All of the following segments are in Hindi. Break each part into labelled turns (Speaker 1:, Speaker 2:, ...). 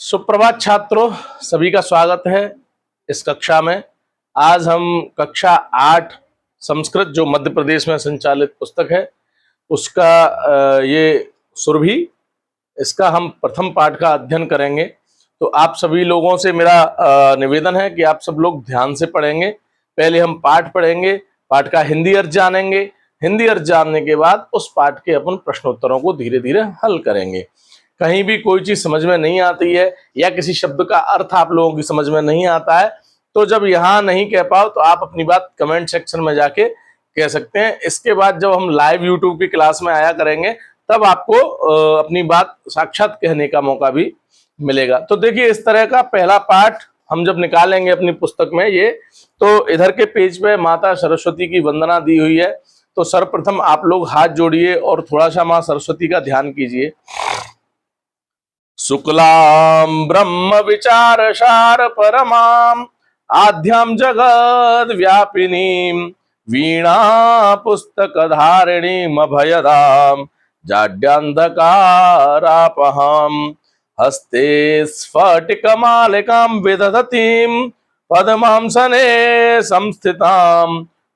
Speaker 1: सुप्रभात छात्रों, सभी का स्वागत है इस कक्षा में। आज हम कक्षा 8 संस्कृत जो मध्य प्रदेश में संचालित पुस्तक है उसका ये सुरभि, इसका हम प्रथम पाठ का अध्ययन करेंगे। तो आप सभी लोगों से मेरा निवेदन है कि आप सब लोग ध्यान से पढ़ेंगे। पहले हम पाठ पढ़ेंगे, पाठ का हिंदी अर्थ जानेंगे, हिंदी अर्थ जानने के बाद उस पाठ के अपन प्रश्नोत्तरों को धीरे धीरे हल करेंगे। कहीं भी कोई चीज समझ में नहीं आती है या किसी शब्द का अर्थ आप लोगों की समझ में नहीं आता है तो जब यहाँ नहीं कह पाओ तो आप अपनी बात कमेंट सेक्शन में जाके कह सकते हैं। इसके बाद जब हम लाइव यूट्यूब की क्लास में आया करेंगे तब आपको अपनी बात साक्षात कहने का मौका भी मिलेगा। तो देखिए, इस तरह का पहला पाठ हम जब निकालेंगे अपनी पुस्तक में ये, तो इधर के पेज पे माता सरस्वती की वंदना दी हुई है। तो सर्वप्रथम आप लोग हाथ जोड़िए और थोड़ा सा माँ सरस्वती का ध्यान कीजिए। शुक्लां ब्रह्म विचारसार परमां आद्यां जगद व्यापिनीं वीणा पुस्तक धारिणीं अभयदां जाड्यान्धकारापहां हस्ते स्फटिकमालिकां विदधतीं पद्मांसने संस्थितां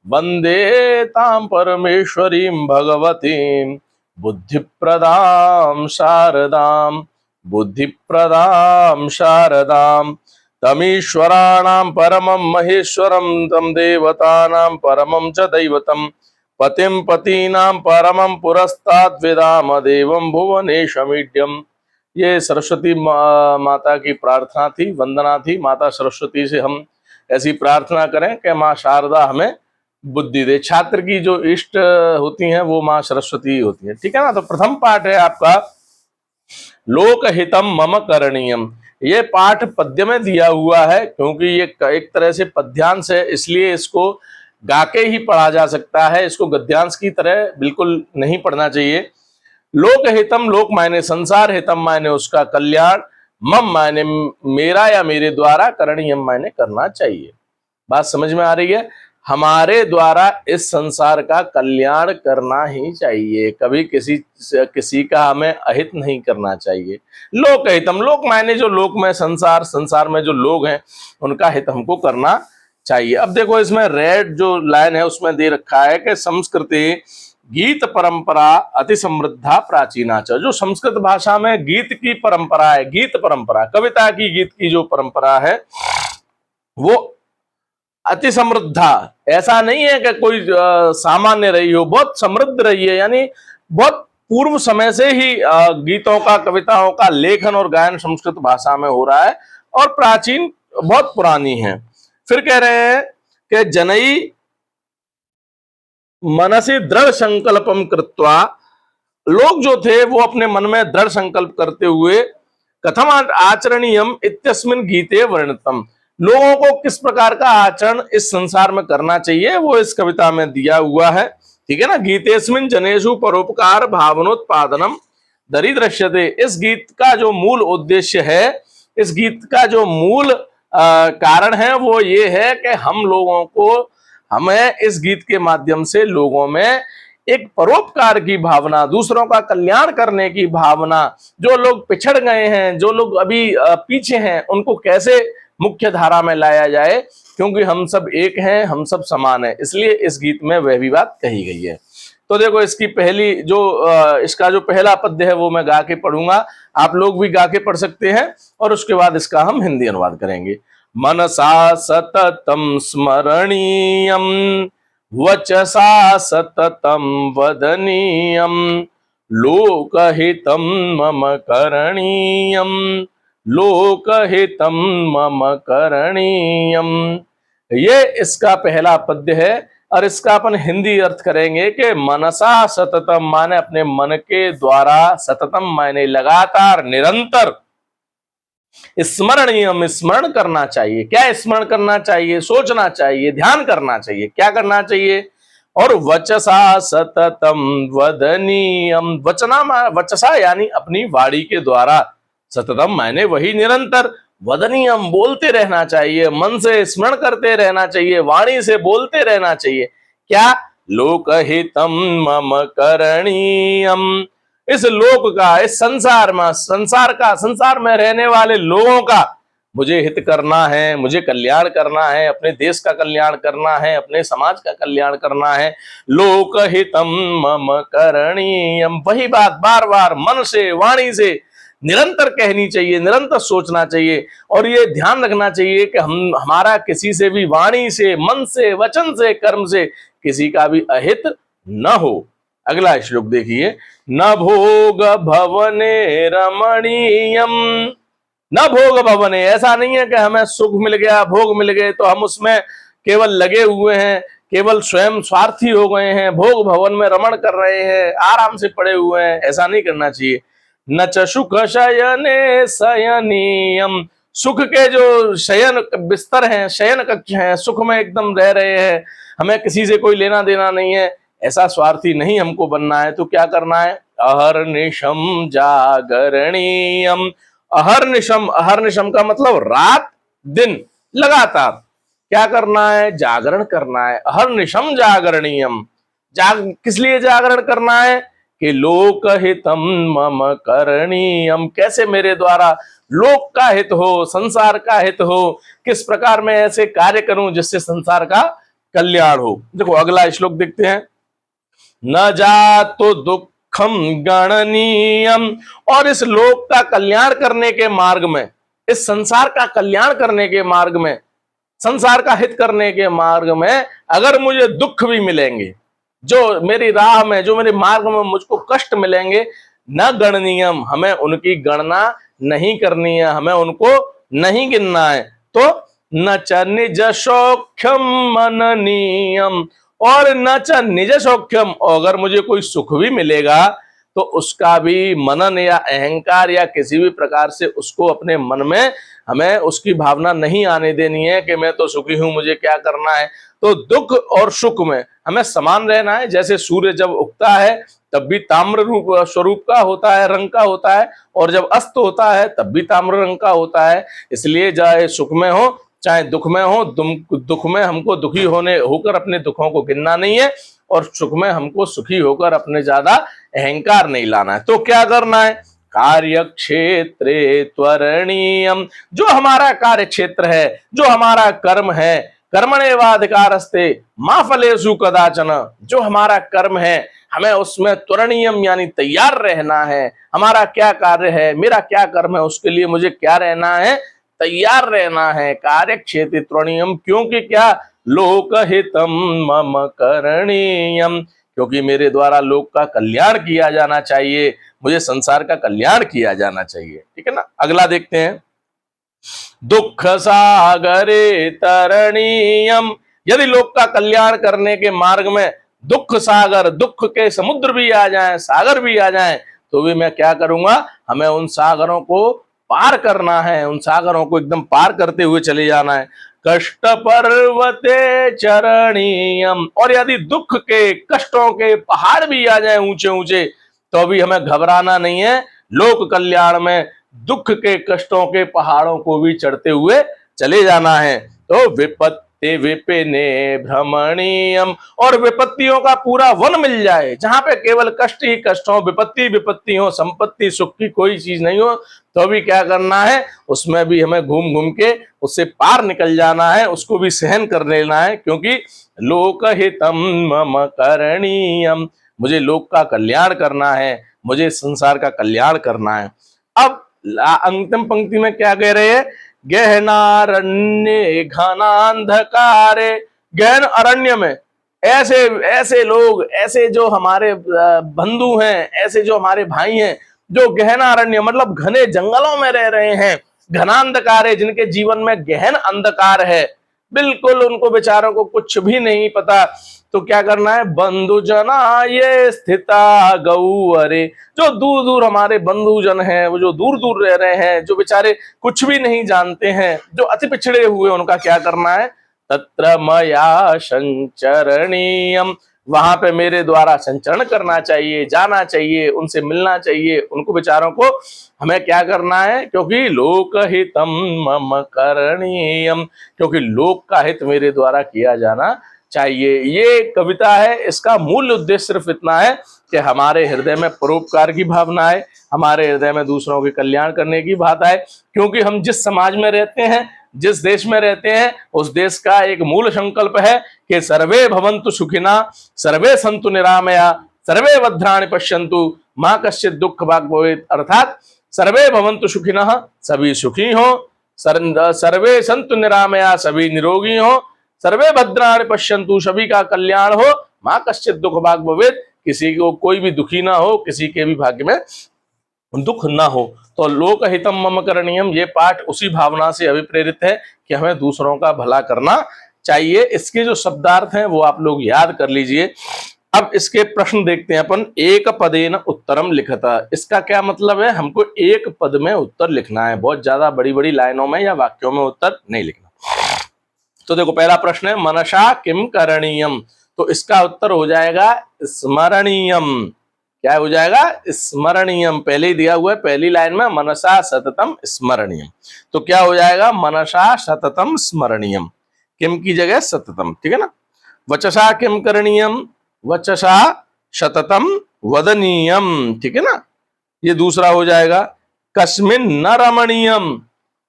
Speaker 1: वन्दे तां परमेश्वरीं भगवतीं बुद्धिप्रदां शारदां बुद्धिप्रदां शारदां तमीश्वराणां परमं महेश्वरं तं देवतानां परमं च दैवतं पतिं पतीनां परमं पुरस्ताद् विदाम देवं भुवनेशमीड्यम्। ये सरस्वती माता की प्रार्थना थी, वंदना थी। माता सरस्वती से हम ऐसी प्रार्थना करें कि माँ शारदा हमें बुद्धि दे। छात्र की जो इष्ट होती हैं वो माँ सरस्वती होती है, ठीक है ना। तो प्रथम पाठ है आपका लोकहितम मम करणीयम। ये पाठ पद्य में दिया हुआ है क्योंकि ये एक तरह से पद्यांश है, इसलिए इसको गा के ही पढ़ा जा सकता है। इसको गद्यांश की तरह बिल्कुल नहीं पढ़ना चाहिए। लोकहितम, लोक मायने संसार, हितम मायने उसका कल्याण, मम मायने मेरा या मेरे द्वारा, करणीयम मायने करना चाहिए। बात समझ में आ रही है? हमारे द्वारा इस संसार का कल्याण करना ही चाहिए, कभी किसी का हमें अहित नहीं करना चाहिए। लोक हितम, लोक मायने जो लोक में संसार, संसार में जो लोग हैं उनका हित हमको करना चाहिए। अब देखो, इसमें रेड जो लाइन है उसमें दे रखा है कि संस्कृति गीत परंपरा अति समृद्धा प्राचीना च। जो संस्कृत भाषा में गीत की परंपरा है, गीत परंपरा, कविता की, गीत की जो परंपरा है वो अति समृद्धा, ऐसा नहीं है कि कोई सामान्य रही हो, बहुत समृद्ध रही है। यानी बहुत पूर्व समय से ही गीतों का, कविताओं का लेखन और गायन संस्कृत भाषा में हो रहा है और प्राचीन, बहुत पुरानी है। फिर कह रहे हैं कि जनई मनसी दृढ़ संकल्पम कृत्वा, लोग जो थे वो अपने मन में दृढ़ संकल्प करते हुए कथम आचरणीयम इत्यस्मिन् गीते वर्णितम, लोगों को किस प्रकार का आचरण इस संसार में करना चाहिए वो इस कविता में दिया हुआ है, ठीक है ना। गीतेस्मिन् जनेषु परोपकार भावनोत्पादनम दरिद्रश्यते। इस गीत का जो मूल उद्देश्य है, इस गीत का जो मूल कारण है वो ये है कि हम लोगों को, हमें इस गीत के माध्यम से लोगों में एक परोपकार की भावना, दूसरों का कल्याण करने की भावना, जो लोग पिछड़ गए हैं, जो लोग अभी पीछे हैं, उनको कैसे मुख्य धारा में लाया जाए, क्योंकि हम सब एक हैं, हम सब समान हैं, इसलिए इस गीत में वह भी बात कही गई है। तो देखो, इसकी पहली जो इसका जो पहला पद्य है वो मैं गा के पढ़ूंगा, आप लोग भी गा के पढ़ सकते हैं और उसके बाद इसका हम हिंदी अनुवाद करेंगे। मनसा सततम स्मरणीयम वचसा सततम वदनीयम लोकहितम मम करणीयम लोकहितम मम करणीयम। ये इसका पहला पद्य है और इसका अपन हिंदी अर्थ करेंगे कि मनसा सततम माने अपने मन के द्वारा, सततम माने लगातार, निरंतर, स्मरणीयम स्मरण करना चाहिए। क्या स्मरण करना चाहिए? सोचना चाहिए, ध्यान करना चाहिए। क्या करना चाहिए? और वचसा सततम वदनीयम, वचसा यानी अपनी वाणी के द्वारा, सततम मायने वही निरंतर, वदनीयम बोलते रहना चाहिए, मन से स्मरण करते रहना चाहिए, वाणी से बोलते रहना चाहिए। क्या? लोकहितम मम करणीयम, इस लोक का, इस संसार में रहने वाले लोगों का मुझे हित करना है, मुझे कल्याण करना है, अपने देश का कल्याण करना है, अपने समाज का कल्याण करना है। लोक हितम मम करणीयम, वही बात बार बार मन से, वाणी से निरंतर कहनी चाहिए, निरंतर सोचना चाहिए और ये ध्यान रखना चाहिए कि हमारा किसी से भी वाणी से, मन से, वचन से, कर्म से किसी का भी अहित न हो। अगला श्लोक देखिए, न भोग भवने रमणीयम, न भोग भवने, ऐसा नहीं है कि हमें सुख मिल गया, भोग मिल गए तो हम उसमें केवल लगे हुए हैं, केवल स्वयं स्वार्थी हो गए हैं, भोग भवन में रमण कर रहे हैं, आराम से पड़े हुए हैं, ऐसा नहीं करना चाहिए। न च सुख शयने शयनीयम, सुख के जो शयन बिस्तर हैं, शयन कक्ष हैं, सुख में एकदम रह रहे हैं, हमें किसी से कोई लेना देना नहीं है, ऐसा स्वार्थी नहीं हमको बनना है। तो क्या करना है, अहर्निशम जागरणीयम, अहर्निशम, अहर्निशम का मतलब रात दिन लगातार क्या करना है, जागरण करना है। अहर्निशम जागरणीयम, किस लिए जागरण करना है कि लोक हितम मम करणीयम, कैसे मेरे द्वारा लोक का हित हो, संसार का हित हो, किस प्रकार मैं ऐसे कार्य करूं जिससे संसार का कल्याण हो। देखो अगला श्लोक देखते हैं, न जातो दुखम गणनीयम, और इस लोक का कल्याण करने के मार्ग में, इस संसार का कल्याण करने के मार्ग में, संसार का हित करने के मार्ग में अगर मुझे दुख भी मिलेंगे, जो मेरी राह में, जो मेरे मार्ग में मुझको कष्ट मिलेंगे, न गणनीयम, हमें उनकी गणना नहीं करनी है, हमें उनको नहीं गिनना है। तो न च निज सौख्यम मननीयम, और न च निज सौख्यम, अगर मुझे कोई सुख भी मिलेगा तो उसका भी मनन या अहंकार या किसी भी प्रकार से उसको अपने मन में हमें उसकी भावना नहीं आने देनी है कि मैं तो सुखी हूं, मुझे क्या करना है। तो दुख और सुख में हमें समान रहना है। जैसे सूर्य जब उगता है तब भी ताम्र रूप स्वरूप का होता है, रंग का होता है, और जब अस्त होता है तब भी ताम्र रंग का होता है। इसलिए चाहे सुख में हो चाहे दुख में हो, दुख में हमको दुखी होकर अपने दुखों को गिनना नहीं है, और सुख में हमको सुखी होकर अपने ज्यादा अहंकार नहीं लाना है। तो क्या करना है, कार्य क्षेत्रे त्वरणीयम, जो हमारा कार्य क्षेत्र है, जो हमारा कर्म है, कर्मण्येवाधिकारस्ते मा फलेषु कदाचन, जो हमारा कर्म है हमें उसमें त्वरणीयम यानी तैयार रहना है। हमारा क्या कार्य है, मेरा क्या कर्म है, उसके लिए मुझे क्या रहना है, तैयार रहना है। कार्य क्षेत्र त्वरणीयम, क्योंकि क्या, लोकहितम मम करणीयम, क्योंकि मेरे द्वारा लोक का कल्याण किया जाना चाहिए, मुझे संसार का कल्याण किया जाना चाहिए। ठीक है ना। अगला देखते हैं, दुख सागरे तरणीयम, यदि लोक का कल्याण करने के मार्ग में दुख सागर, दुख के समुद्र भी आ जाएं, सागर भी आ जाएं, तो भी मैं क्या करूंगा, हमें उन सागरों को पार करना है, उन सागरों को एकदम पार करते हुए चले जाना है। कष्ट पर्वते चरणीयम, और यदि दुख के, कष्टों के पहाड़ भी आ जाएं ऊंचे ऊंचे, तो भी हमें घबराना नहीं है। लोक कल्याण में दुख के, कष्टों के पहाड़ों को भी चढ़ते हुए चले जाना है। तो विपत्ति विपिने भ्रमणीयम, और विपत्तियों का पूरा वन मिल जाए, जहां पे केवल कष्ट ही कष्ट हो, विपत्ति विपत्ति हो, संपत्ति सुख की कोई चीज नहीं हो, तो भी क्या करना है, उसमें भी हमें घूम घूम के उससे पार निकल जाना है, उसको भी सहन कर लेना है। क्योंकि लोकहितम मम करणीयम, मुझे लोक का कल्याण करना है, मुझे संसार का कल्याण करना है। अब अंतिम पंक्ति में क्या कह रहे हैं, गहनारण्य घनांधकारे, गहन अरण्य में ऐसे ऐसे लोग, ऐसे जो हमारे बंधु हैं, ऐसे जो हमारे भाई हैं, जो गहना अरण्य मतलब घने जंगलों में रह रहे हैं, घनांधकार है, जिनके जीवन में गहन अंधकार है, बिल्कुल उनको बेचारों को कुछ भी नहीं पता। तो क्या करना है, बंधु जना ये स्थिता गौअरे, जो दूर दूर हमारे बंधुजन हैं, वो जो दूर दूर रह रहे हैं, जो बेचारे कुछ भी नहीं जानते हैं, जो अति पिछड़े हुए, उनका क्या करना है, तत्र मया संचरणीयम, वहां पे मेरे द्वारा संचरण करना चाहिए, जाना चाहिए, उनसे मिलना चाहिए, उनको बेचारों को हमें क्या करना है, क्योंकि लोकहितम मम करणीयम, क्योंकि लोक का हित मेरे द्वारा किया जाना चाहिए। ये कविता है, इसका मूल उद्देश्य सिर्फ इतना है कि हमारे हृदय में परोपकार की भावना आए, हमारे हृदय में दूसरों के कल्याण करने की बात आए, क्योंकि हम जिस समाज में रहते हैं, जिस देश में रहते हैं, उस देश का एक मूल संकल्प है कि सर्वे भवन्तु सुखिना, सर्वे सन्तु निरामया, सर्वे भद्राणि पश्यन्तु, मा कश्चित् दुःख भाग् भवेत्। अर्थात सर्वे भवन्तु सुखिनः, सभी सुखी हो, सर्वे सन्तु निरामया, सभी निरोगी हो, सर्वे भद्राणि पश्यन्तु, सभी का कल्याण हो, मा कश्चित् दुःख भाग् भवेत्, किसी को कोई भी दुखी ना हो, किसी के भी भाग्य में दुख ना हो। तो लोकहितम मम करणीयम, ये पाठ उसी भावना से अभिप्रेरित है कि हमें दूसरों का भला करना चाहिए। इसके जो शब्दार्थ हैं वो आप लोग याद कर लीजिए। अब इसके प्रश्न देखते हैं अपन। एक पदेन उत्तरम लिखता, इसका क्या मतलब है? हमको एक पद में उत्तर लिखना है, बहुत ज्यादा बड़ी बड़ी लाइनों में या वाक्यों में उत्तर नहीं लिखना। तो देखो पहला प्रश्न है मनसा किम करणीयम, तो इसका उत्तर हो जाएगा स्मरणीयम। क्या हो जाएगा? स्मरणीयम। पहले ही दिया हुआ है, पहली लाइन में मनसा सततम स्मरणीयम, तो क्या हो जाएगा? मनसा सततम स्मरणीयम, किम की जगह सततम, ठीक है ना। वचसा किम करणीयम, वचसा सततम वदनीयम, ठीक है ना। ये दूसरा हो जाएगा कस्मिन न रमणीयम,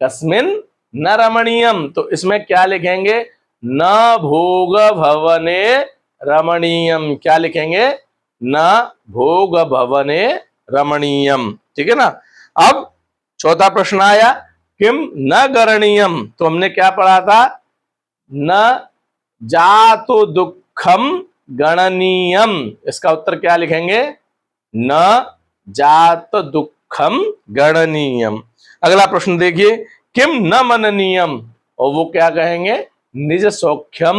Speaker 1: कस्मिन न रमणीयम, तो इसमें क्या लिखेंगे? न भोग भवने रमणीयम। क्या लिखेंगे? न भोग भवने रमणीयम, ठीक है ना। अब चौथा प्रश्न आया किम न गरणीयम, तो हमने क्या पढ़ा था? न जातो दुखम गणनीयम, इसका उत्तर क्या लिखेंगे? न जात दुखम गणनीयम। अगला प्रश्न देखिए किम न मननीयम, और वो क्या कहेंगे? निज सौख्यम,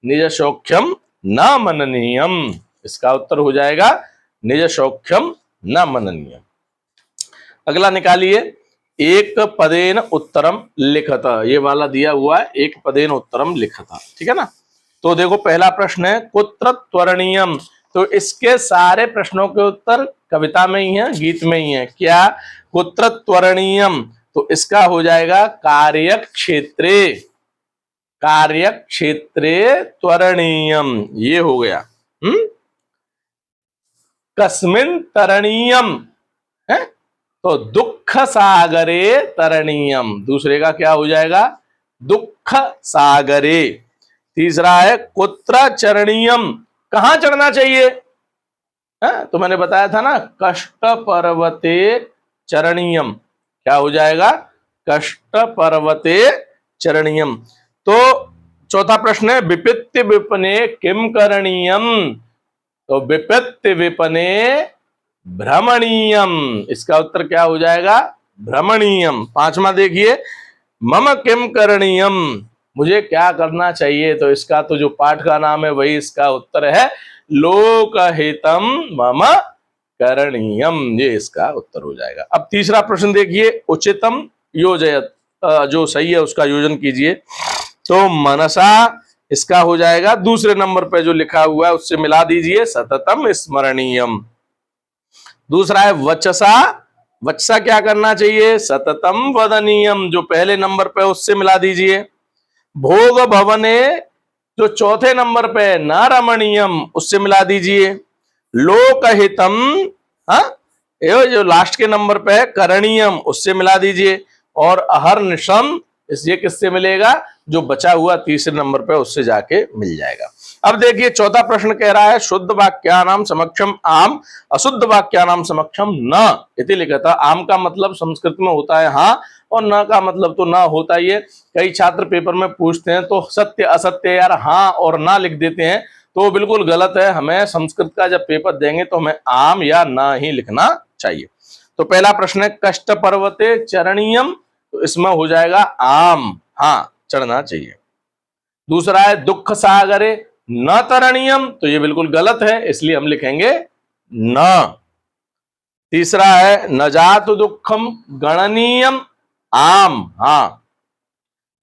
Speaker 1: निज सौख्यम न मननीयम, इसका उत्तर हो जाएगा निज सौख्यम न मननीयम। अगला निकालिए एक पदेन उत्तरम लिखत, ये वाला दिया हुआ है एक पदेन उत्तरम लिखत, ठीक है ना। तो देखो पहला प्रश्न है कुत्र त्वरणीयम, तो इसके सारे प्रश्नों के उत्तर कविता में ही है, गीत में ही है। क्या? कुत्र त्वरणीयम, तो इसका हो जाएगा कार्यक्षेत्रे, कार्यक्षेत्रे त्वरणीयम, ये हो गया। कस्मिन तरणीयम है, तो दुख सागरे तरणीयम, दूसरे का क्या हो जाएगा? दुख सागरे। तीसरा है कुत्र चरणीयम, कहां चढ़ना चाहिए? तो मैंने बताया था ना कष्ट पर्वते चरणीयम, क्या हो जाएगा? कष्ट पर्वते चरणीयम। तो चौथा प्रश्न है विपित्य विपने किम करणीयम, तो विपित्य विपने भ्रमणीयम, इसका उत्तर क्या हो जाएगा? भ्रमणीयम। पांचवा देखिए मम किम करणीयम, मुझे क्या करना चाहिए, तो इसका तो जो पाठ का नाम है वही इसका उत्तर है लोकहितम मम करणीयम, ये इसका उत्तर हो जाएगा। अब तीसरा प्रश्न देखिए उचितम योजयत, जो सही है उसका योजन कीजिए। तो मनसा इसका हो जाएगा दूसरे नंबर पे जो लिखा हुआ है उससे मिला दीजिए सततम स्मरणीयम। दूसरा है वचसा, वचसा क्या करना चाहिए? सततम वदनीयम, जो पहले नंबर पे उससे मिला दीजिए। भोग भवने जो चौथे नंबर पे न रमणीयम, उससे मिला दीजिए। लोकहितम, हाँ, जो लास्ट के नंबर पे है करणीयम, उससे मिला दीजिए। और अहर्निशम, ये किससे मिलेगा? जो बचा हुआ तीसरे नंबर पे उससे जाके मिल जाएगा। अब देखिए चौथा प्रश्न कह रहा है शुद्ध वाक्यानाम समक्षम आम, अशुद्ध वाक्यानाम समक्षम न इति लिखा था। आम का मतलब संस्कृत में होता है हाँ, और न का मतलब तो ना होता ही है। कई छात्र पेपर में पूछते हैं तो सत्य असत्य यार हाँ और ना लिख देते हैं, तो बिल्कुल गलत है। हमें संस्कृत का जब पेपर देंगे तो हमें आम या ना ही लिखना चाहिए। तो पहला प्रश्न है कष्ट पर्वते चरणीयम, तो इसमें हो जाएगा आम, हाँ चढ़ना चाहिए। दूसरा है दुख सागरे न तरणीयम, तो ये बिल्कुल गलत है, इसलिए हम लिखेंगे न। तीसरा है न जातु दुखम गणनीयम, आम, हाँ।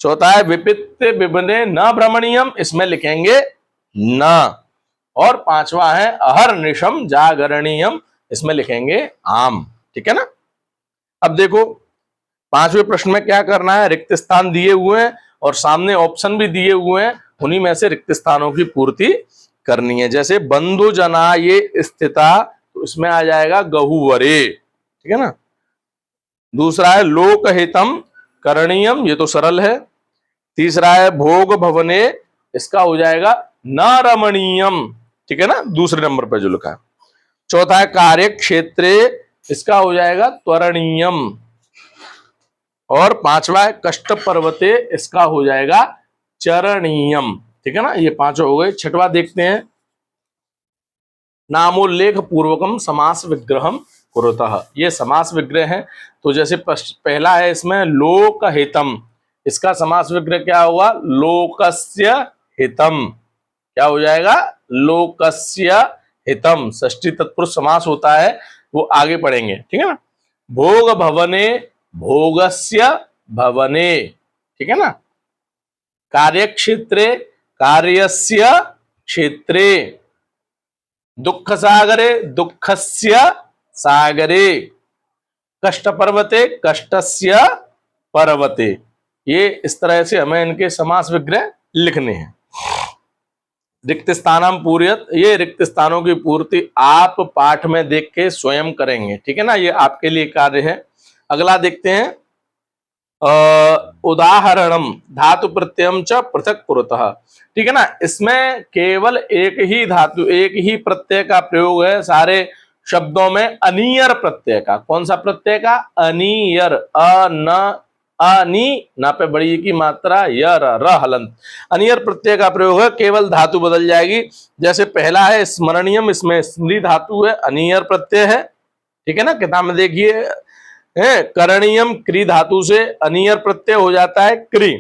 Speaker 1: चौथा है विपित्य विबने न भ्रमणीयम, इसमें लिखेंगे न। और पांचवा है अहर्निशम जागरणीयम, इसमें लिखेंगे आम, ठीक है ना। अब देखो पांचवें प्रश्न में क्या करना है, रिक्त स्थान दिए हुए हैं और सामने ऑप्शन भी दिए हुए हैं, उन्हीं में से रिक्त स्थानों की पूर्ति करनी है। जैसे बंधु जना ये स्थिता, तो इसमें आ जाएगा गहुवरे, ठीक है ना। दूसरा है लोकहितम करणीयम, ये तो सरल है। तीसरा है भोग भवने, इसका हो जाएगा न रमणीयम, ठीक है ना, दूसरे नंबर पर जो लिखा है। चौथा है कार्य क्षेत्रे, इसका हो जाएगा त्वरणीयम। और पांचवा है कष्ट पर्वते, इसका हो जाएगा चरणीयम, ठीक है ना। ये पांचों हो गए। छठवा देखते हैं, नामोल्लेख पूर्वकम समास विग्रहम कुरुतः, ये समास विग्रह है। तो जैसे पहला है इसमें लोकहितम, इसका समास विग्रह क्या होगा, लोकस्य हितम, क्या हो जाएगा, लोकस्य हितम। षष्ठी तत्पुरुष समास होता है, वो आगे पढ़ेंगे, ठीक है ना। भोग भवने, भोगस्य भवने, ठीक है ना। कार्य क्षेत्रे, कार्यस्य क्षेत्रे। दुख सागरे, दुखस्य सागरे। कष्ट पर्वते, कष्टस्य पर्वते। ये इस तरह से हमें इनके समास विग्रह लिखने हैं। रिक्त स्थानम पूर्यत, ये रिक्त स्थानों की पूर्ति आप पाठ में देख के स्वयं करेंगे, ठीक है ना, ये आपके लिए कार्य है। अगला देखते हैं, उदाहरणम धातु प्रत्ययम च पृथक पुरतः, ठीक है ना। इसमें केवल एक ही धातु, एक ही प्रत्यय का प्रयोग है सारे शब्दों में, अनियर प्रत्यय का। कौन सा प्रत्यय का, अनियर, अनी ना पे बड़ी की मात्रा, यर र हलंत, अनियर प्रत्यय का प्रयोग है, केवल धातु बदल जाएगी। जैसे पहला है स्मरणीयम, इसमें स्मृति धातु है, अनियर प्रत्यय है, ठीक है ना। किताब में देखिए, करणीयम क्री धातु से अनियर प्रत्यय हो जाता है क्री,